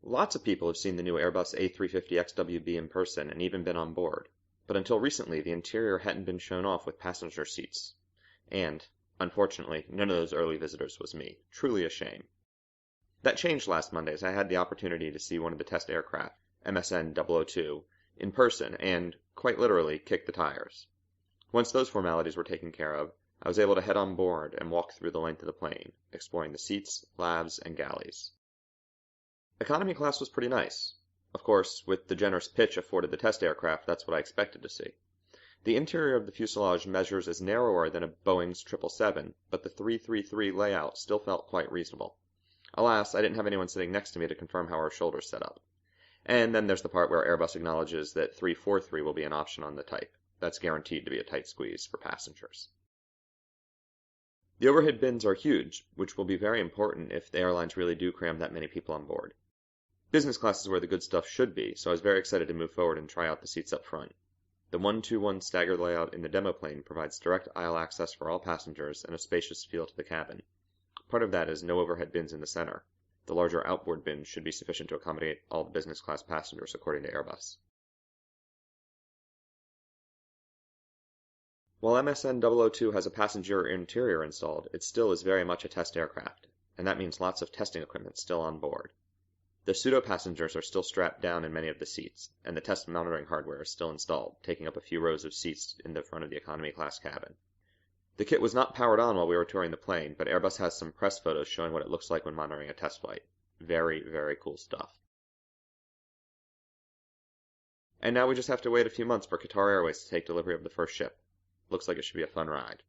Lots of people have seen the new Airbus A350 XWB in person and even been on board, but until recently the interior hadn't been shown off with passenger seats. And, unfortunately, none of those early visitors was me. Truly a shame. That changed last Monday as I had the opportunity to see one of the test aircraft, MSN 002, in person and, quite literally, kick the tires. Once those formalities were taken care of, I was able to head on board and walk through the length of the plane, exploring the seats, lavs, and galleys. Economy class was pretty nice. Of course, with the generous pitch afforded the test aircraft, that's what I expected to see. The interior of the fuselage measures as narrower than a Boeing's 777, but the 333 layout still felt quite reasonable. Alas, I didn't have anyone sitting next to me to confirm how our shoulders set up. And then there's the part where Airbus acknowledges that 343 will be an option on the type. That's guaranteed to be a tight squeeze for passengers. The overhead bins are huge, which will be very important if the airlines really do cram that many people on board. Business class is where the good stuff should be, so I was very excited to move forward and try out the seats up front. The 1-2-1 staggered layout in the demo plane provides direct aisle access for all passengers and a spacious feel to the cabin. Part of that is no overhead bins in the center. The larger outboard bins should be sufficient to accommodate all the business class passengers, according to Airbus. While MSN 002 has a passenger interior installed, it still is very much a test aircraft, and that means lots of testing equipment still on board. The pseudo-passengers are still strapped down in many of the seats, and the test monitoring hardware is still installed, taking up a few rows of seats in the front of the economy class cabin. The kit was not powered on while we were touring the plane, but Airbus has some press photos showing what it looks like when monitoring a test flight. Very, very cool stuff. And now we just have to wait a few months for Qatar Airways to take delivery of the first ship. Looks like it should be a fun ride.